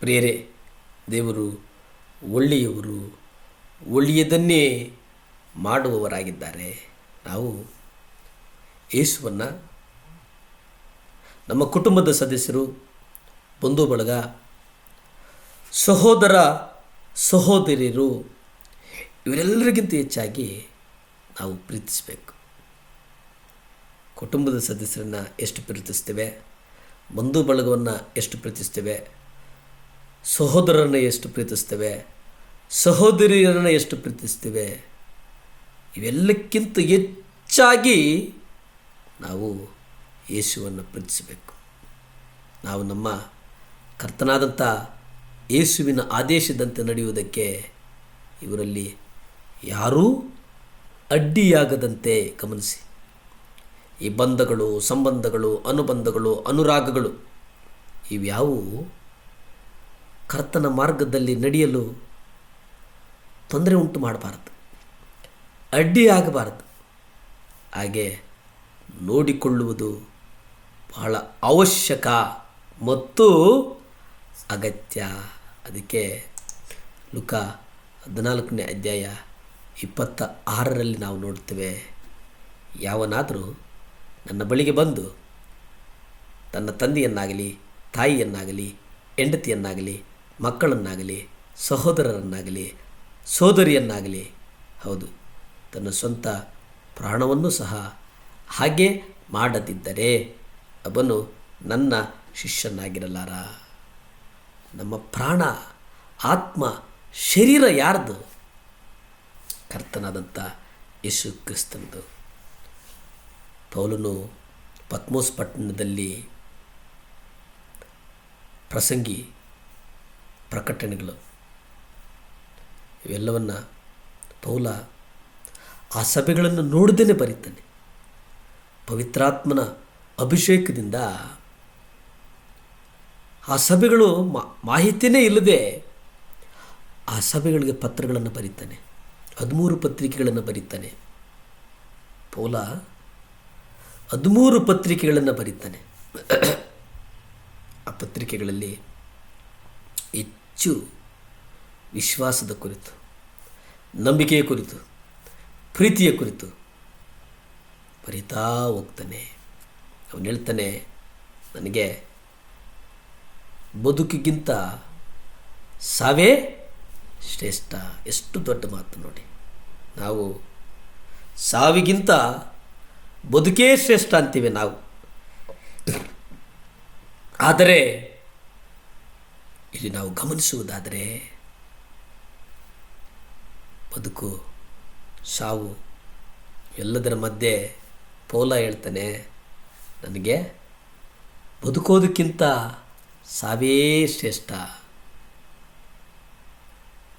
ಪ್ರಿಯರೇ, ದೇವರು ಒಳ್ಳೆಯವರು, ಒಳ್ಳೆಯದನ್ನೇ ಮಾಡುವವರಾಗಿದ್ದಾರೆ. ನಾವು ಯೇಸುವನ್ನು ನಮ್ಮ ಕುಟುಂಬದ ಸದಸ್ಯರು, ಬಂಧು ಬಳಗ, ಸಹೋದರ ಸಹೋದರಿಯರು ಇವರೆಲ್ಲರಿಗಿಂತ ಹೆಚ್ಚಾಗಿ ನಾವು ಪ್ರೀತಿಸಬೇಕು. ಕುಟುಂಬದ ಸದಸ್ಯರನ್ನು ಎಷ್ಟು ಪ್ರೀತಿಸ್ತೇವೆ, ಬಂಧು ಬಳಗವನ್ನು ಎಷ್ಟು ಪ್ರೀತಿಸ್ತೇವೆ, ಸಹೋದರರನ್ನು ಎಷ್ಟು ಪ್ರೀತಿಸ್ತೇವೆ, ಸಹೋದರಿಯರನ್ನು ಎಷ್ಟು ಪ್ರೀತಿಸ್ತೇವೆ, ಇವೆಲ್ಲಕ್ಕಿಂತ ಹೆಚ್ಚಾಗಿ ನಾವು ಯೇಸುವನ್ನು ಪ್ರೀತಿಸಬೇಕು. ನಾವು ನಮ್ಮ ಕರ್ತನಾದಂಥ ಯೇಸುವಿನ ಆದೇಶದಂತೆ ನಡೆಯುವುದಕ್ಕೆ ಇವರಲ್ಲಿ ಯಾರೂ ಅಡ್ಡಿಯಾಗದಂತೆ ಗಮನಿಸಿ. ಈ ಬಂಧಗಳು, ಸಂಬಂಧಗಳು, ಅನುಬಂಧಗಳು, ಅನುರಾಗಗಳು ಇವ್ಯಾವುವು ಕರ್ತನ ಮಾರ್ಗದಲ್ಲಿ ನಡೆಯಲು ತೊಂದರೆ ಉಂಟು ಮಾಡಬಾರದು, ಅಡ್ಡಿಯಾಗಬಾರದು. ಹಾಗೆ ನೋಡಿಕೊಳ್ಳುವುದು ಬಹಳ ಅವಶ್ಯಕ ಮತ್ತು ಅಗತ್ಯ. ಅದಕ್ಕೆ ಲೂಕ 14ನೇ ಅಧ್ಯಾಯ 26ರಲ್ಲಿ ನಾವು ನೋಡ್ತೇವೆ, ಯಾವನಾದರೂ ನನ್ನ ಬಳಿಗೆ ಬಂದು ತನ್ನ ತಂದೆಯನ್ನಾಗಲಿ, ತಾಯಿಯನ್ನಾಗಲಿ, ಹೆಂಡತಿಯನ್ನಾಗಲಿ, ಮಕ್ಕಳನ್ನಾಗಲಿ, ಸಹೋದರರನ್ನಾಗಲಿ, ಸೋದರಿಯನ್ನಾಗಲಿ, ಹೌದು ತನ್ನ ಸ್ವಂತ ಪ್ರಾಣವನ್ನು ಸಹ ಹಾಗೆ ಮಾಡದಿದ್ದರೆ ಅವನು ನನ್ನ ಶಿಷ್ಯನಾಗಿರಲಾರ. ನಮ್ಮ ಪ್ರಾಣ, ಆತ್ಮ, ಶರೀರ ಯಾರ್ದು? ಕರ್ತನಾದಂಥ ಯೇಸು ಕ್ರಿಸ್ತನದು. ಪೌಲನು ಪತ್ಮೋಸ್ ಪಟ್ಟಣದಲ್ಲಿ ಪ್ರಸಂಗಿ, ಪ್ರಕಟಣೆಗಳು ಇವೆಲ್ಲವನ್ನು ಪೌಲ ಆ ಸಭೆಗಳನ್ನು ನೋಡದೇ ಬರೀತಾನೆ. ಪವಿತ್ರಾತ್ಮನ ಅಭಿಷೇಕದಿಂದ ಆ ಸಭೆಗಳು ಮಾಹಿತಿಯೇ ಇಲ್ಲದೆ ಆ ಸಭೆಗಳಿಗೆ ಪತ್ರಗಳನ್ನು ಬರೀತಾನೆ. 13 ಪತ್ರಿಕೆಗಳನ್ನು ಬರೀತಾನೆ. ಪೌಲ 13 ಪತ್ರಿಕೆಗಳನ್ನು ಬರೀತಾನೆ. ಆ ಪತ್ರಿಕೆಗಳಲ್ಲಿ ಹೆಚ್ಚು ವಿಶ್ವಾಸದ ಕುರಿತು, ನಂಬಿಕೆಯ ಕುರಿತು, ಪ್ರೀತಿಯ ಕುರಿತು ಬರಿತಾ ಹೋಗ್ತಾನೆ. ಅವನು ಹೇಳ್ತಾನೆ, ನನಗೆ ಬದುಕಿಗಿಂತ ಸಾವೇ ಶ್ರೇಷ್ಠ. ಎಷ್ಟು ದೊಡ್ಡ ಮಾತು ನೋಡಿ. ನಾವು ಸಾವಿಗಿಂತ ಬದುಕೇ ಶ್ರೇಷ್ಠ ಅಂತೀವಿ ನಾವು. ಆದರೆ ಇಲ್ಲಿ ನಾವು ಗಮನಿಸುವುದಾದರೆ ಬದುಕು, ಸಾವು ಎಲ್ಲದರ ಮಧ್ಯೆ ಪೌಲ ಹೇಳ್ತಾನೆ, ನನಗೆ ಬದುಕೋದಕ್ಕಿಂತ ಸಾವೇ ಶ್ರೇಷ್ಠ.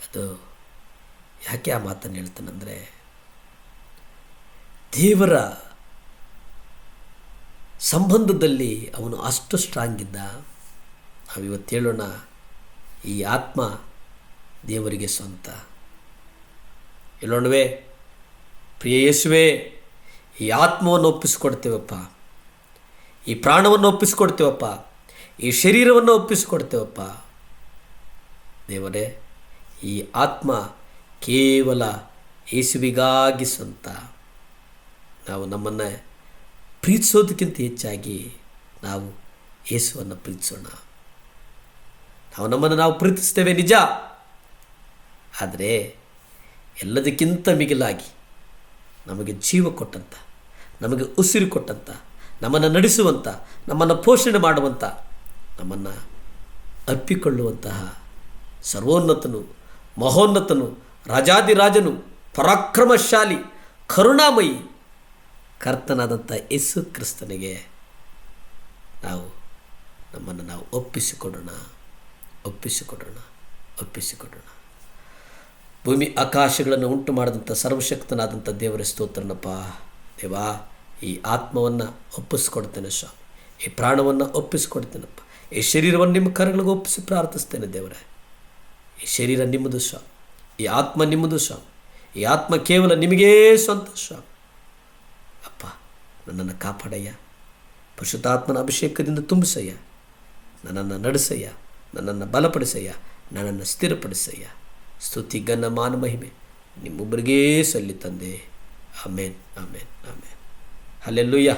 ಅದು ಯಾಕೆ ಆ ಮಾತನ್ನು ಹೇಳ್ತಾನಂದರೆ, ದೇವರ ಸಂಬಂಧದಲ್ಲಿ ಅವನು ಅಷ್ಟು ಸ್ಟ್ರಾಂಗ್ ಇದ್ದ. ನಾವಿವತ್ತು ಹೇಳೋಣ, ಈ ಆತ್ಮ ದೇವರಿಗೆ ಸ್ವಂತ. ಹೇಳೋಣವೇ, ಪ್ರಿಯ ಯೇಸುವೇ, ಈ ಆತ್ಮವನ್ನು ಒಪ್ಪಿಸಿಕೊಡ್ತೇವಪ್ಪ, ಈ ಪ್ರಾಣವನ್ನು ಒಪ್ಪಿಸಿಕೊಡ್ತೇವಪ್ಪ, ಈ ಶರೀರವನ್ನು ಒಪ್ಪಿಸಿಕೊಡ್ತೇವಪ್ಪ. ದೇವರೇ, ಈ ಆತ್ಮ ಕೇವಲ ಯೇಸುವಿಗಾಗಿ ಸ್ವಂತ. ನಾವು ನಮ್ಮನ್ನು ಪ್ರೀತಿಸೋದಕ್ಕಿಂತ ಹೆಚ್ಚಾಗಿ ನಾವು ಯೇಸುವನ್ನು ಪ್ರೀತಿಸೋಣ. ನಾವು ನಮ್ಮನ್ನು ನಾವು ಪ್ರೀತಿಸ್ತೇವೆ ನಿಜ, ಆದರೆ ಎಲ್ಲದಕ್ಕಿಂತ ಮಿಗಿಲಾಗಿ ನಮಗೆ ಜೀವ ಕೊಟ್ಟಂಥ, ನಮಗೆ ಉಸಿರು ಕೊಟ್ಟಂಥ, ನಮ್ಮನ್ನು ನಡೆಸುವಂಥ, ನಮ್ಮನ್ನು ಪೋಷಣೆ ಮಾಡುವಂಥ, ನಮ್ಮನ್ನು ಅಪ್ಪಿಕೊಳ್ಳುವಂತಹ ಸರ್ವೋನ್ನತನು, ಮಹೋನ್ನತನು, ರಾಜಾದಿರಾಜನು, ಪರಾಕ್ರಮಶಾಲಿ, ಕರುಣಾಮಯಿ ಕರ್ತನಾದಂಥ ಯೇಸು ಕ್ರಿಸ್ತನಿಗೆ ನಾವು ನಮ್ಮನ್ನು ನಾವು ಒಪ್ಪಿಸಿಕೊಡೋಣ. ಭೂಮಿ ಆಕಾಶಗಳನ್ನು ಉಂಟು ಮಾಡಿದಂಥ ಸರ್ವಶಕ್ತನಾದಂಥ ದೇವರ ಸ್ತೋತ್ರನಪ್ಪ. ದೇವಾ, ಈ ಆತ್ಮವನ್ನು ಒಪ್ಪಿಸ್ಕೊಡ್ತೇನೆ ಸ್ವಾಮಿ, ಈ ಪ್ರಾಣವನ್ನು ಒಪ್ಪಿಸ್ಕೊಡ್ತೇನಪ್ಪ, ಈ ಶರೀರವನ್ನು ನಿಮ್ಮ ಕರಗಳಿಗೆ ಒಪ್ಪಿಸಿ ಪ್ರಾರ್ಥಿಸ್ತೇನೆ ದೇವರೇ. ಈ ಶರೀರ ನಿಮ್ಮದು ಸ್ವಾಮಿ, ಈ ಆತ್ಮ ನಿಮ್ಮದು ಸ್ವಾಮಿ, ಈ ಆತ್ಮ ಕೇವಲ ನಿಮಗೇ ಸ್ವಂತ ಸ್ವಾಮಿ. ಅಪ್ಪ, ನನ್ನನ್ನು ಕಾಪಾಡಯ್ಯ, ಪರಿಶುದ್ಧಾತ್ಮನ ಅಭಿಷೇಕದಿಂದ ತುಂಬಿಸಯ್ಯ, ನನ್ನನ್ನು ನಡೆಸಯ್ಯ, ನನ್ನನ್ನು ಬಲಪಡಿಸಯ್ಯ, ನನ್ನನ್ನು ಸ್ಥಿರಪಡಿಸಯ್ಯ. ಸ್ತುತಿ ಘನ ಮಾನ ಮಹಿಮೆ ನಿಮ್ಮೊಬ್ಬರಿಗೇ ಸಲ್ಲಿ ತಂದೆ. ಆಮೇನ್, ಆಮೇನ್, ಆಮೇನ್. ಹಲ್ಲೆಲೂಯಾ.